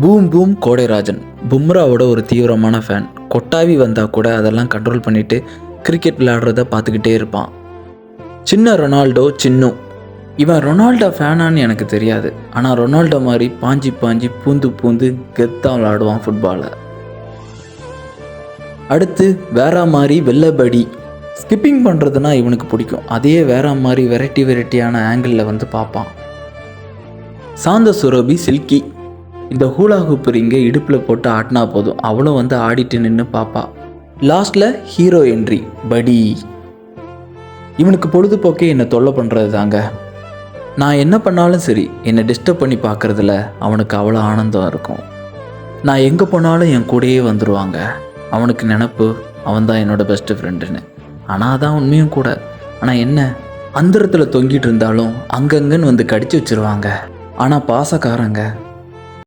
Boom boom கோடைராஜன் பும்ராவோட ஒரு தீவிரமான fan. கொட்டாவி வந்தால் கூட அதெல்லாம் கண்ட்ரோல் பண்ணிவிட்டு கிரிக்கெட் விளையாடுறத பார்த்துக்கிட்டே இருப்பான். சின்ன ரொனால்டோ சின்னும். இவன் ரொனால்டோ ஃபேனான்னு எனக்கு தெரியாது, ஆனால் ரொனால்டோ மாதிரி பாஞ்சி பாஞ்சி பூந்து பூந்து கெத்தாக விளையாடுவான் ஃபுட்பாலை. அடுத்து வேற மாதிரி வெள்ளபடி. ஸ்கிப்பிங் பண்ணுறதுனா இவனுக்கு பிடிக்கும். அதே வேற மாதிரி வெரைட்டியான ஆங்கிளில் வந்து பார்ப்பான். சாந்த சுரபி சில்கி. இந்த ஹூலா ஹூப் ரிங்கை இடுப்பில் போட்டு ஆட்டினா போதும், அவளும் வந்து ஆடிட்டு நின்று பார்ப்பா. லாஸ்ட்டில் ஹீரோ என்ட்ரி படி. இவனுக்கு பொழுதுபோக்கே என்னை தொல்லை பண்ணுறது தாங்க. நான் என்ன பண்ணாலும் சரி, என்னை டிஸ்டர்ப் பண்ணி பார்க்குறதுல அவனுக்கு அவ்வளோ ஆனந்தம் இருக்கும். நான் எங்கே போனாலும் என் கூடயே வந்துடுவாங்க. அவனுக்கு நினப்பு அவன் தான் என்னோடய பெஸ்ட்டு ஃப்ரெண்டுன்னு. ஆனால் அதான் உண்மையும் கூட. ஆனால் என்ன, அந்தரத்தில் தொங்கிட்டு இருந்தாலும் அங்கங்கன்னு வந்து கடிச்சு வச்சுருவாங்க. ஆனால் பாசக்காரங்க